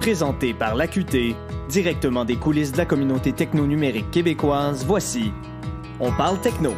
Présenté par l'AQT, directement des coulisses de la communauté techno-numérique québécoise, voici On parle techno.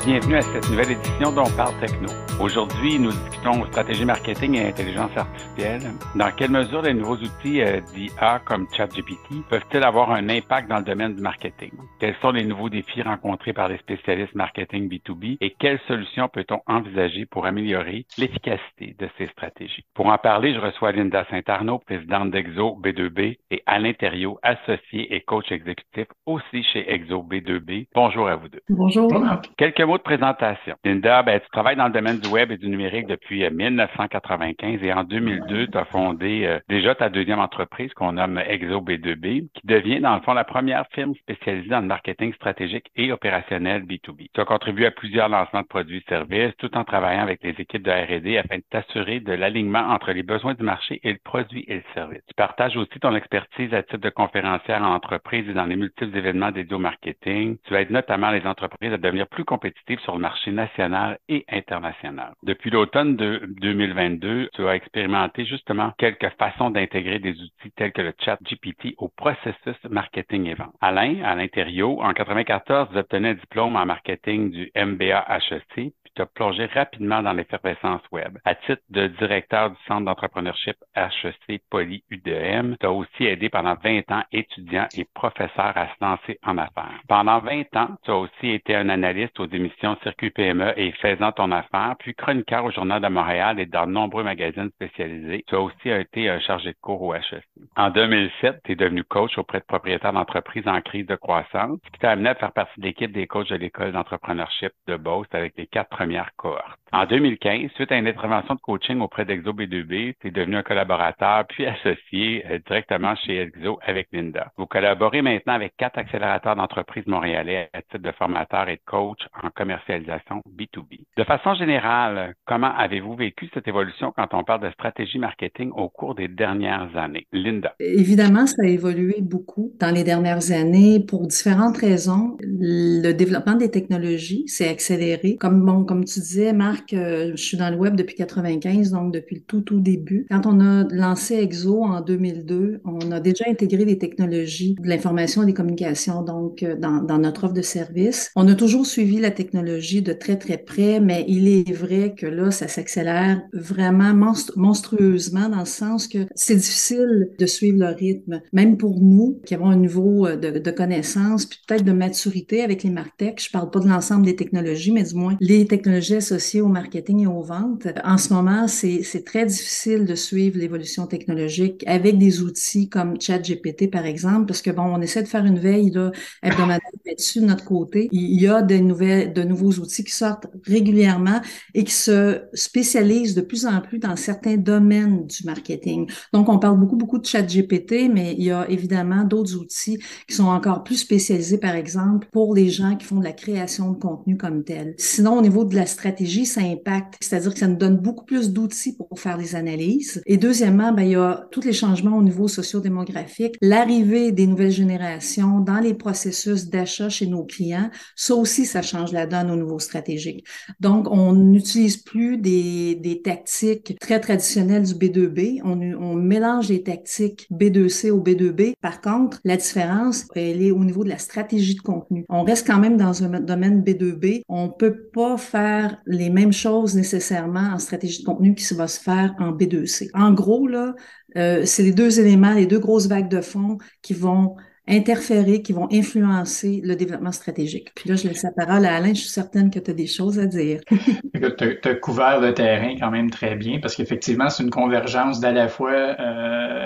Bienvenue à cette nouvelle édition d'On parle techno. Aujourd'hui, nous discutons stratégie marketing et intelligence artificielle. Dans quelle mesure les nouveaux outils d'IA comme ChatGPT peuvent-ils avoir un impact dans le domaine du marketing? Quels sont les nouveaux défis rencontrés par les spécialistes marketing B2B et quelles solutions peut-on envisager pour améliorer l'efficacité de ces stratégies? Pour en parler, je reçois Linda Saint-Arnaud, présidente d'Exo B2B, et Alain Thériault, associé et coach exécutif aussi chez Exo B2B. Bonjour à vous deux. Bonjour. Quelques mots de présentation. Linda, tu travailles dans le domaine du web et du numérique depuis 1995 et en 2002, tu as fondé déjà ta deuxième entreprise qu'on nomme Exo B2B, qui devient dans le fond la première firme spécialisée dans le marketing stratégique et opérationnel B2B. Tu as contribué à plusieurs lancements de produits et services tout en travaillant avec les équipes de R&D afin de t'assurer de l'alignement entre les besoins du marché et le produit et le service. Tu partages aussi ton expertise à titre de conférencière en entreprise et dans les multiples événements dédiés au marketing. Tu aides notamment les entreprises à devenir plus compétitives sur le marché national et international. Depuis l'automne de 2022, tu as expérimenté justement quelques façons d'intégrer des outils tels que le ChatGPT au processus marketing et vente. Alain Thériault, en 1994, vous obtenez un diplôme en marketing du MBA HEC, tu as plongé rapidement dans l'effervescence web. À titre de directeur du Centre d'entrepreneurship HEC Poly UDM, tu as aussi aidé pendant 20 ans étudiants et professeurs à se lancer en affaires. Pendant 20 ans, tu as aussi été un analyste aux émissions Circuit PME et Faisant ton affaire, puis chroniqueur au Journal de Montréal et dans de nombreux magazines spécialisés. Tu as aussi été un chargé de cours au HEC. En 2007, tu es devenu coach auprès de propriétaires d'entreprises en crise de croissance, ce qui t'a amené à faire partie de l'équipe des coachs de l'école d'entrepreneurship de Beauce avec les 4 premières cohortes. En 2015, suite à une intervention de coaching auprès d'Exo B2B, tu es devenu un collaborateur puis associé directement chez Exo avec Linda. Vous collaborez maintenant avec 4 accélérateurs d'entreprises montréalais à titre de formateur et de coach en commercialisation B2B. De façon générale, comment avez-vous vécu cette évolution quand on parle de stratégie marketing au cours des dernières années? Linda. Évidemment, ça a évolué beaucoup dans les dernières années pour différentes raisons. Le développement des technologies s'est accéléré. Comme tu disais, Marc, je suis dans le web depuis 95, donc depuis le tout début. Quand on a lancé Exo en 2002, on a déjà intégré les technologies de l'information et des communications, donc dans notre offre de service. On a toujours suivi la technologie de très près, mais il est vrai que là, ça s'accélère vraiment monstrueusement dans le sens que c'est difficile de suivre le rythme, même pour nous qui avons un niveau de connaissance puis peut-être de maturité avec les martech. Je parle pas de l'ensemble des technologies, mais du moins les technologies associées au marketing et aux ventes. En ce moment, c'est très difficile de suivre l'évolution technologique avec des outils comme ChatGPT, par exemple, parce que bon, on essaie de faire une veille là, hebdomadaire là-dessus de notre côté. Il y a de nouveaux outils qui sortent régulièrement et qui se spécialisent de plus en plus dans certains domaines du marketing. Donc, on parle beaucoup de ChatGPT, mais il y a évidemment d'autres outils qui sont encore plus spécialisés, par exemple, pour les gens qui font de la création de contenu comme tel. Sinon, au niveau de la stratégie, ça impacte, c'est-à-dire que ça nous donne beaucoup plus d'outils pour faire des analyses. Et deuxièmement, il y a tous les changements au niveau socio-démographique, l'arrivée des nouvelles générations dans les processus d'achat chez nos clients. Ça aussi, ça change la donne au niveau stratégique. Donc, on n'utilise plus des tactiques très traditionnelles du B2B. On mélange les tactiques B2C au B2B. Par contre, la différence, elle est au niveau de la stratégie de contenu. On reste quand même dans un domaine B2B. On peut pas faire les mêmes choses nécessairement en stratégie de contenu qui va se faire en B2C. En gros, là, c'est les deux éléments, les deux grosses vagues de fond qui vont interférer, qui vont influencer le développement stratégique. Puis là, je laisse la parole à Alain. Je suis certaine que tu as des choses à dire. Tu as couvert le terrain quand même très bien parce qu'effectivement, c'est une convergence d'à la fois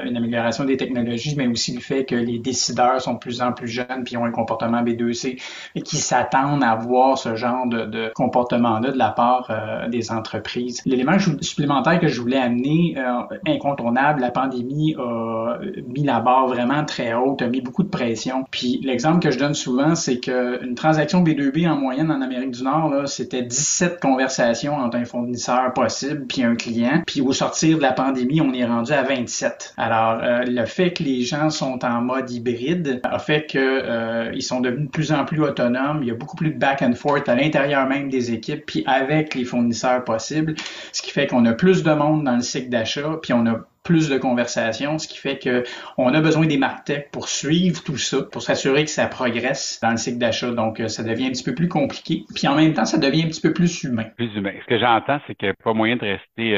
une amélioration des technologies, mais aussi le fait que les décideurs sont de plus en plus jeunes puis ont un comportement B2C et qui s'attendent à voir ce genre de comportement-là de la part des entreprises. L'élément supplémentaire que je voulais amener, incontournable, la pandémie a mis la barre vraiment très haute, a mis beaucoup de pression. Puis l'exemple que je donne souvent, c'est qu'une transaction B2B en moyenne en Amérique du Nord, là, c'était 17 conversations entre un fournisseur possible puis un client. Puis au sortir de la pandémie, on est rendu à 27. Alors, le fait que les gens sont en mode hybride a fait que ils sont devenus de plus en plus autonomes. Il y a beaucoup plus de back and forth à l'intérieur même des équipes, puis avec les fournisseurs possibles, ce qui fait qu'on a plus de monde dans le cycle d'achat, puis on a plus de conversations, ce qui fait que on a besoin des martech pour suivre tout ça, pour s'assurer que ça progresse dans le cycle d'achat. Donc, ça devient un petit peu plus compliqué. Puis en même temps, ça devient un petit peu plus humain. Plus humain. Ce que j'entends, c'est qu'il n'y a pas moyen de rester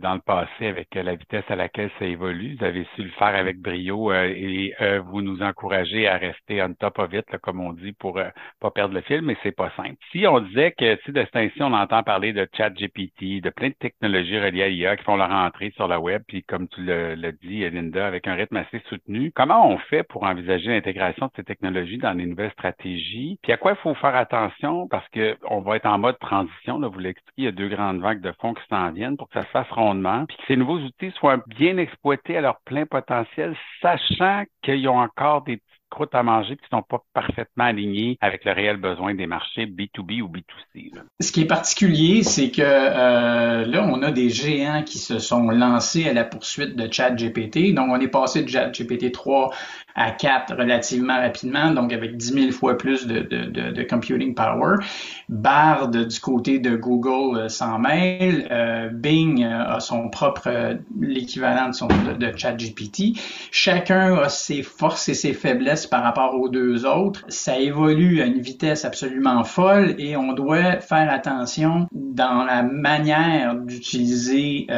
dans le passé avec la vitesse à laquelle ça évolue. Vous avez su le faire avec brio et vous nous encouragez à rester on top of it, là, comme on dit, pour pas perdre le fil, mais c'est pas simple. Si on disait que, tu sais, de ce temps-ci, on entend parler de ChatGPT, de plein de technologies reliées à l'IA qui font leur entrée sur la web, puis comme tu l'as dit, Linda, avec un rythme assez soutenu. Comment on fait pour envisager l'intégration de ces technologies dans les nouvelles stratégies? Puis à quoi il faut faire attention? Parce que on va être en mode transition. Là, vous l'expliquez, il y a 2 grandes vagues de fonds qui s'en viennent pour que ça se fasse rondement, puis que ces nouveaux outils soient bien exploités à leur plein potentiel, sachant qu'ils ont encore des croûtes à manger qui ne sont pas parfaitement alignées avec le réel besoin des marchés B2B ou B2C. Là. Ce qui est particulier, c'est que là, on a des géants qui se sont lancés à la poursuite de ChatGPT. Donc, on est passé de ChatGPT 3 à 4 relativement rapidement, donc avec 10 000 fois plus de computing power. Bard, du côté de Google, s'en mêle. Bing a son propre, l'équivalent de ChatGPT. Chacun a ses forces et ses faiblesses par rapport aux deux autres. Ça évolue à une vitesse absolument folle et on doit faire attention dans la manière d'utiliser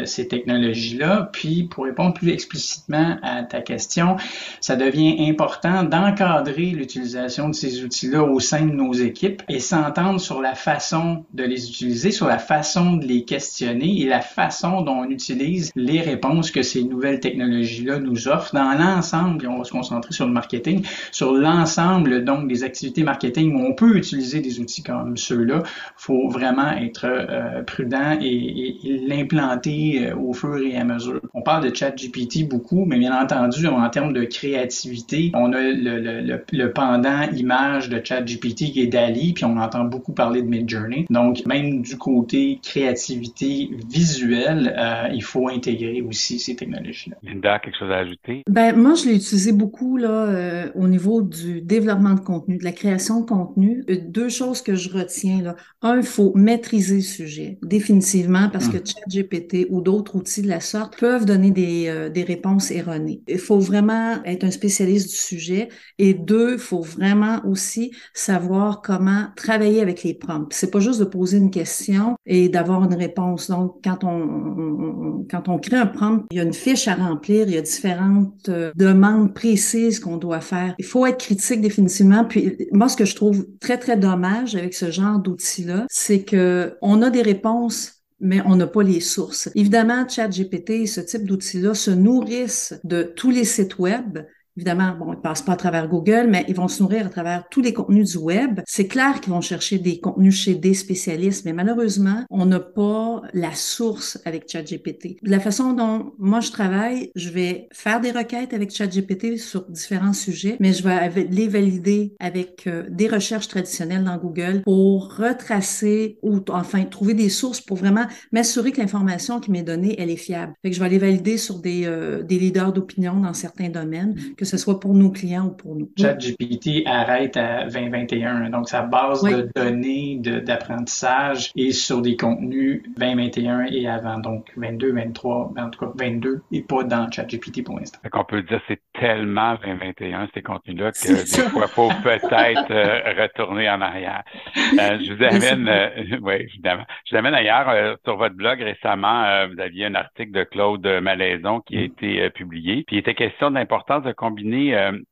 ces technologies-là. Puis, pour répondre plus explicitement à ta question, ça devient important d'encadrer l'utilisation de ces outils-là au sein de nos équipes et s'entendre sur la façon de les utiliser, sur la façon de les questionner et la façon dont on utilise les réponses que ces nouvelles technologies-là nous offrent dans l'ensemble, et on va se concentrer sur le marketing, sur l'ensemble donc des activités marketing où on peut utiliser des outils comme ceux-là. Il faut vraiment être prudent et l'implanter au fur et à mesure. On parle de ChatGPT beaucoup, mais bien entendu, en termes de créativité, on a le pendant image de ChatGPT qui est DALL-E, puis on entend beaucoup parler de Midjourney. Donc, même du côté créativité visuelle, il faut intégrer aussi ces technologies-là. Linda, quelque chose à ajouter? Ben, moi, je l'ai utilisé beaucoup là, au niveau du développement de contenu, de la création de contenu. 2 choses que je retiens là. Un, il faut maîtriser le sujet, définitivement, parce que ChatGPT ou d'autres outils de la sorte peuvent donner des réponses erronées. Il faut vraiment être un spécialiste du sujet. Et 2, il faut vraiment aussi savoir comment travailler avec les prompts. C'est pas juste de poser une question et d'avoir une réponse. Donc, quand on crée un prompt, il y a une fiche à remplir, il y a différentes demandes précises qu'on doit faire. Il faut être critique définitivement. Puis moi, ce que je trouve très, très dommage avec ce genre d'outils-là, c'est que on a des réponses mais on n'a pas les sources. Évidemment, ChatGPT, ce type d'outils-là se nourrissent de tous les sites web. Évidemment, bon, ils passent pas à travers Google, mais ils vont se nourrir à travers tous les contenus du web. C'est clair qu'ils vont chercher des contenus chez des spécialistes, mais malheureusement, on n'a pas la source avec ChatGPT. De la façon dont moi je travaille, je vais faire des requêtes avec ChatGPT sur différents sujets, mais je vais les valider avec des recherches traditionnelles dans Google pour retracer ou enfin trouver des sources pour vraiment m'assurer que l'information qui m'est donnée, elle est fiable. Fait que je vais les valider sur des leaders d'opinion dans certains domaines, que ce soit pour nos clients ou pour nous. ChatGPT arrête à 2021, donc sa base de données d'apprentissage est sur des contenus 2021 et avant, donc 22, 23, en tout cas 22 et pas dans ChatGPT pour l'instant. Fait qu'on peut dire que c'est tellement 2021 ces contenus-là que des fois, il faut peut-être retourner en arrière. Je vous amène, oui, évidemment. Je vous amène ailleurs sur votre blog récemment. Vous aviez un article de Claude Malaison qui a été publié. Puis il était question de l'importance de combiner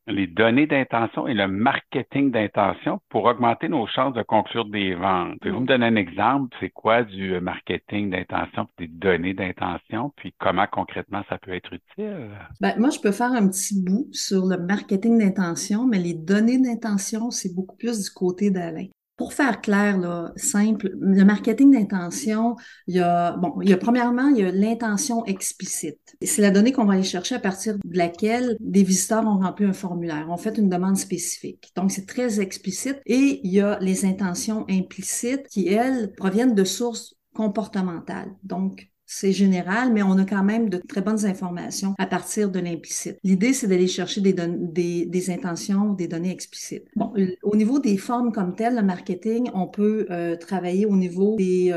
les données d'intention et le marketing d'intention pour augmenter nos chances de conclure des ventes. Pouvez-vous me donner un exemple? C'est quoi du marketing d'intention et des données d'intention? Puis comment concrètement ça peut être utile? Ben, moi, je peux faire un petit bout sur le marketing d'intention, mais les données d'intention, c'est beaucoup plus du côté d'Alain. Pour faire clair, là, simple, le marketing d'intention, premièrement, il y a l'intention explicite. C'est la donnée qu'on va aller chercher à partir de laquelle des visiteurs ont rempli un formulaire, ont fait une demande spécifique. Donc, c'est très explicite. Et il y a les intentions implicites qui, elles, proviennent de sources comportementales. Donc, c'est général, mais on a quand même de très bonnes informations à partir de l'implicite. L'idée, c'est d'aller chercher des intentions, des données explicites. Bon, au niveau des formes comme telles, le marketing, on peut travailler au niveau des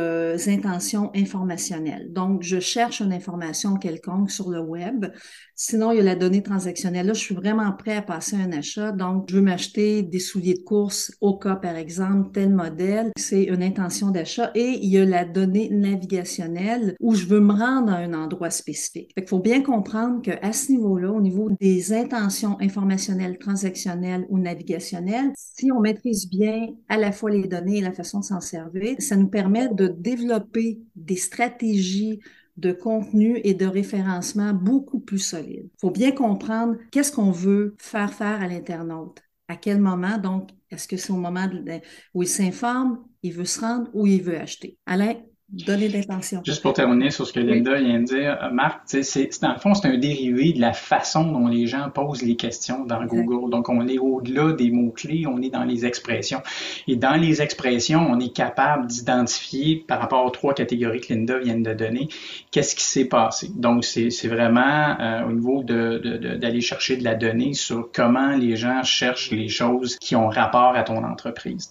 intentions informationnelles. Donc, je cherche une information quelconque sur le web. Sinon, il y a la donnée transactionnelle. Là, je suis vraiment prêt à passer un achat. Donc, je veux m'acheter des souliers de course au cas, par exemple, tel modèle. C'est une intention d'achat. Et il y a la donnée navigationnelle où je veux me rendre à un endroit spécifique. Fait qu'il faut bien comprendre qu'à ce niveau-là, au niveau des intentions informationnelles, transactionnelles ou navigationnelles, si on maîtrise bien à la fois les données et la façon de s'en servir, ça nous permet de développer des stratégies de contenu et de référencement beaucoup plus solides. Il faut bien comprendre qu'est-ce qu'on veut faire à l'internaute. À quel moment, donc, est-ce que c'est au moment où il s'informe, il veut se rendre ou il veut acheter? Alain, données d'intention. Juste pour terminer sur ce que Linda vient de dire, Marc, dans le fond, c'est un dérivé de la façon dont les gens posent les questions dans Google. Donc, on est au-delà des mots-clés, on est dans les expressions. Et dans les expressions, on est capable d'identifier, par rapport aux 3 catégories que Linda vient de donner, qu'est-ce qui s'est passé. Donc, c'est vraiment au niveau d'aller chercher de la donnée sur comment les gens cherchent les choses qui ont rapport à ton entreprise.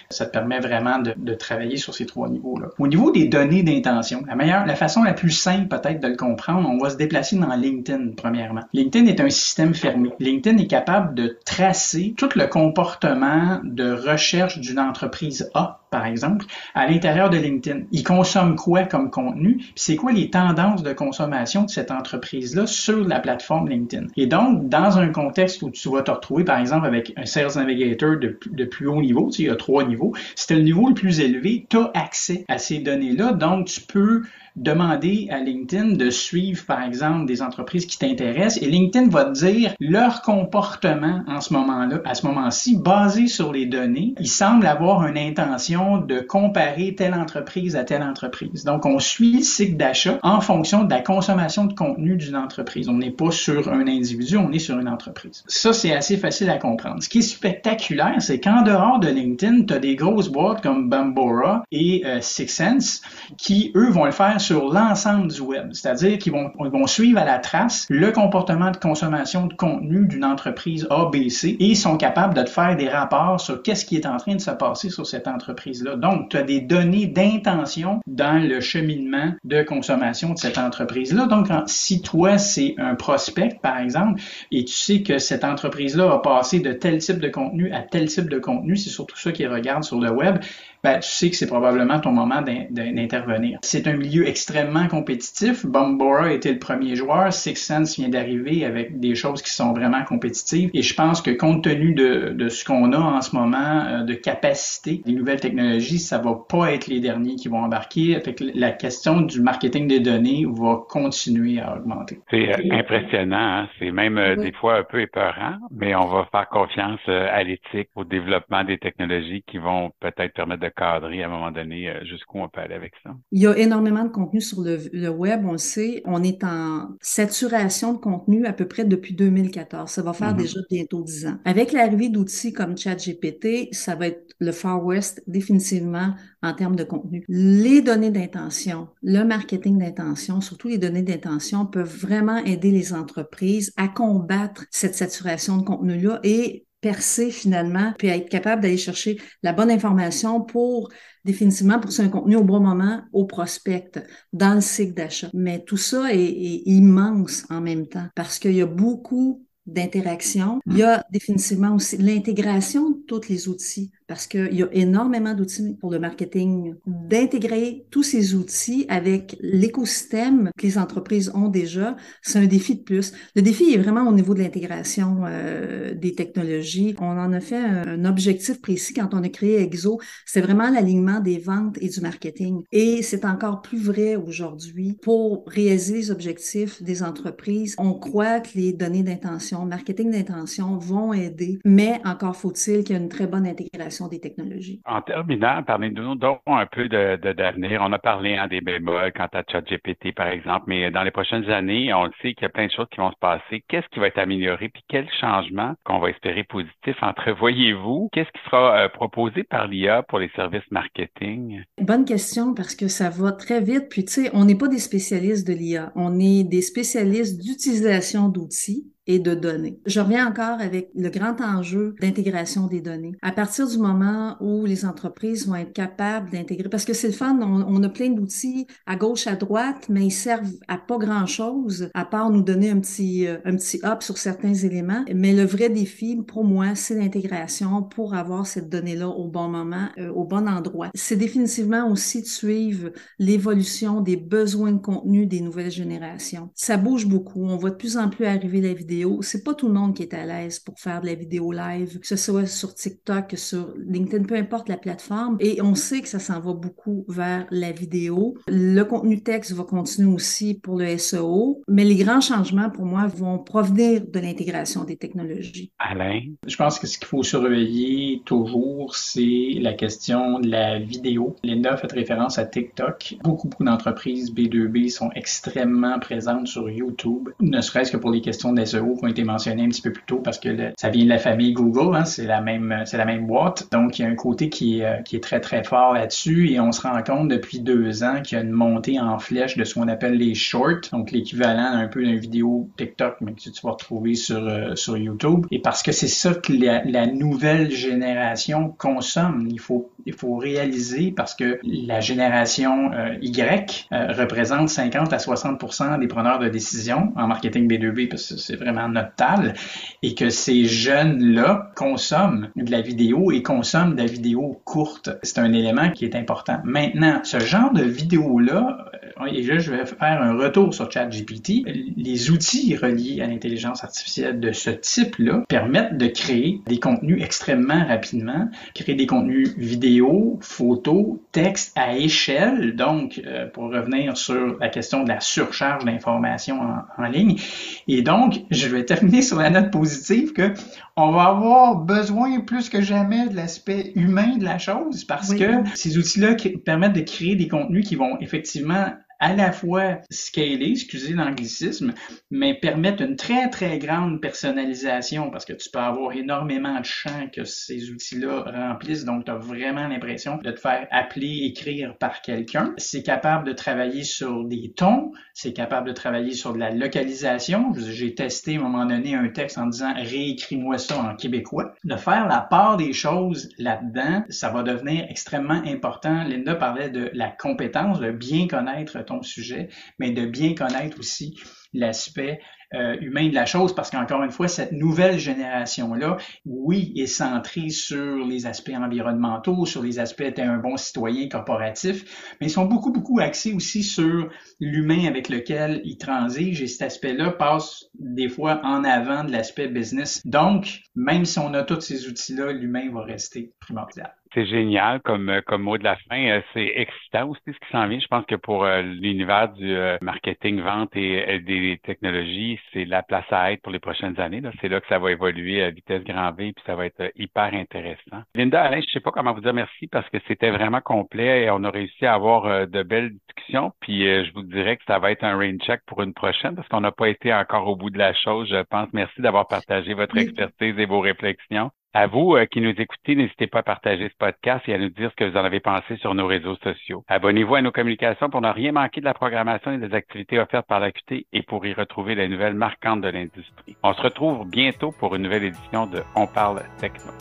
Ça te permet vraiment de travailler sur ces 3 niveaux-là. Au niveau des données d'intention, la façon la plus simple peut-être de le comprendre, on va se déplacer dans LinkedIn premièrement. LinkedIn est un système fermé. LinkedIn est capable de tracer tout le comportement de recherche d'une entreprise A, par exemple, à l'intérieur de LinkedIn. Il consomme quoi comme contenu? Puis c'est quoi les tendances de consommation de cette entreprise-là sur la plateforme LinkedIn? Et donc, dans un contexte où tu vas te retrouver, par exemple, avec un Sales Navigator de plus haut niveau, il y a 3 niveaux, si tu as le niveau le plus élevé, tu as accès à ces données-là, donc tu peux demander à LinkedIn de suivre, par exemple, des entreprises qui t'intéressent et LinkedIn va te dire leur comportement en ce moment-là, à ce moment-ci, basé sur les données. Il semble avoir une intention de comparer telle entreprise à telle entreprise. Donc, on suit le cycle d'achat en fonction de la consommation de contenu d'une entreprise. On n'est pas sur un individu, on est sur une entreprise. Ça, c'est assez facile à comprendre. Ce qui est spectaculaire, c'est qu'en dehors de LinkedIn, tu as des grosses boîtes comme Bambora et Sixth Sense qui, eux, vont le faire sur l'ensemble du web. C'est-à-dire qu'ils vont suivre à la trace le comportement de consommation de contenu d'une entreprise A, B, C et ils sont capables de te faire des rapports sur qu'est-ce qui est en train de se passer sur cette entreprise-là. Donc, tu as des données d'intention dans le cheminement de consommation de cette entreprise-là. Donc, si toi, c'est un prospect, par exemple, et tu sais que cette entreprise-là a passé de tel type de contenu à tel type de contenu, c'est surtout ça qu'ils regardent sur le web, ben, tu sais que c'est probablement ton moment d'intervenir. C'est un milieu extrêmement compétitif. Bambora était le premier joueur. Sixth Sense vient d'arriver avec des choses qui sont vraiment compétitives. Et je pense que compte tenu de ce qu'on a en ce moment, de capacité, des nouvelles technologies, ça va pas être les derniers qui vont embarquer. Fait que la question du marketing des données va continuer à augmenter. C'est impressionnant. Hein? C'est même des fois un peu épeurant, mais on va faire confiance à l'éthique, au développement des technologies qui vont peut-être permettre de cadrer à un moment donné jusqu'où on peut aller avec ça. Il y a énormément de contenu sur le web, on le sait. On est en saturation de contenu à peu près depuis 2014. Ça va faire déjà bientôt 10 ans. Avec l'arrivée d'outils comme ChatGPT, ça va être le Far West définitivement en termes de contenu. Les données d'intention, le marketing d'intention, surtout les données d'intention, peuvent vraiment aider les entreprises à combattre cette saturation de contenu-là et percer finalement, puis être capable d'aller chercher la bonne information pour définitivement pousser un contenu au bon moment au prospect dans le cycle d'achat. Mais tout ça est immense en même temps parce qu'il y a beaucoup d'interaction. Il y a définitivement aussi l'intégration de tous les outils parce qu'il y a énormément d'outils pour le marketing. D'intégrer tous ces outils avec l'écosystème que les entreprises ont déjà, c'est un défi de plus. Le défi est vraiment au niveau de l'intégration des technologies. On en a fait un objectif précis quand on a créé Exo. C'est vraiment l'alignement des ventes et du marketing. Et c'est encore plus vrai aujourd'hui. Pour réaliser les objectifs des entreprises, on croit que les données d'intention, marketing d'intention vont aider, mais encore faut-il qu'il y ait une très bonne intégration l'intégration des technologies. En terminant, parlez-nous donc un peu d'avenir. On a parlé des bémols quant à ChatGPT, par exemple, mais dans les prochaines années, on le sait qu'il y a plein de choses qui vont se passer. Qu'est-ce qui va être amélioré, puis quel changement qu'on va espérer positif entrevoyez-vous? Qu'est-ce qui sera proposé par l'IA pour les services marketing? Bonne question parce que ça va très vite. Puis, tu sais, on n'est pas des spécialistes de l'IA. On est des spécialistes d'utilisation d'outils et de données. Je reviens encore avec le grand enjeu d'intégration des données. À partir du moment où les entreprises vont être capables d'intégrer, parce que c'est le fun, on a plein d'outils à gauche, à droite, mais ils servent à pas grand-chose, à part nous donner un petit up sur certains éléments. Mais le vrai défi, pour moi, c'est l'intégration pour avoir cette donnée-là au bon moment, au bon endroit. C'est définitivement aussi de suivre l'évolution des besoins de contenu des nouvelles générations. Ça bouge beaucoup. On voit de plus en plus arriver la vidéo. C'est pas tout le monde qui est à l'aise pour faire de la vidéo live, que ce soit sur TikTok, sur LinkedIn, peu importe la plateforme. Et on sait que ça s'en va beaucoup vers la vidéo. Le contenu texte va continuer aussi pour le SEO, mais les grands changements, pour moi, vont provenir de l'intégration des technologies. Alain? Je pense que ce qu'il faut surveiller toujours, c'est la question de la vidéo. Linda a fait référence à TikTok. Beaucoup d'entreprises B2B sont extrêmement présentes sur YouTube, ne serait-ce que pour les questions de SEO qui ont été mentionnées un petit peu plus tôt parce que ça vient de la famille Google, hein, c'est la même boîte. Donc, il y a un côté qui est très, très fort là-dessus et on se rend compte depuis 2 ans qu'il y a une montée en flèche de ce qu'on appelle les shorts, donc l'équivalent un peu d'une vidéo TikTok, mais que tu vas retrouver sur YouTube. Et parce que c'est ça que la nouvelle génération consomme. Il faut réaliser parce que la génération Y représente 50 à 60% des preneurs de décision en marketing B2B parce que c'est vraiment notre table et que ces jeunes-là consomment de la vidéo et consomment de la vidéo courte. C'est un élément qui est important. Maintenant, ce genre de vidéo-là, et là, je vais faire un retour sur ChatGPT, les outils reliés à l'intelligence artificielle de ce type-là permettent de créer des contenus extrêmement rapidement, créer des contenus vidéo, photos, texte à échelle, donc pour revenir sur la question de la surcharge d'informations en ligne. Et donc, je vais terminer sur la note positive que on va avoir besoin plus que jamais de l'aspect humain de la chose parce que ces outils-là permettent de créer des contenus qui vont effectivement à la fois scaler, excusez l'anglicisme, mais permettre une très, très grande personnalisation parce que tu peux avoir énormément de champs que ces outils-là remplissent, donc tu as vraiment l'impression de te faire appeler, écrire par quelqu'un. C'est capable de travailler sur des tons, c'est capable de travailler sur de la localisation. J'ai testé à un moment donné un texte en disant « réécris-moi ça en québécois ». De faire la part des choses là-dedans, ça va devenir extrêmement important. Linda parlait de la compétence, de bien connaître ton sujet, mais de bien connaître aussi l'aspect humain de la chose, parce qu'encore une fois, cette nouvelle génération-là, oui, est centrée sur les aspects environnementaux, sur les aspects d'être un bon citoyen corporatif, mais ils sont beaucoup axés aussi sur l'humain avec lequel ils transigent, et cet aspect-là passe des fois en avant de l'aspect business. Donc, même si on a tous ces outils-là, l'humain va rester primordial. C'est génial comme mot de la fin. C'est excitant aussi ce qui s'en vient. Je pense que pour l'univers du marketing, vente et des technologies, c'est la place à être pour les prochaines années. Là. C'est là que ça va évoluer à vitesse grand V, puis ça va être hyper intéressant. Linda, Alain, je sais pas comment vous dire merci parce que c'était vraiment complet et on a réussi à avoir de belles discussions. Puis je vous dirais que ça va être un rain check pour une prochaine parce qu'on n'a pas été encore au bout de la chose, je pense. Merci d'avoir partagé votre expertise et vos réflexions. À vous qui nous écoutez, n'hésitez pas à partager ce podcast et à nous dire ce que vous en avez pensé sur nos réseaux sociaux. Abonnez-vous à nos communications pour ne rien manquer de la programmation et des activités offertes par l'AQT et pour y retrouver les nouvelles marquantes de l'industrie. On se retrouve bientôt pour une nouvelle édition de On parle techno.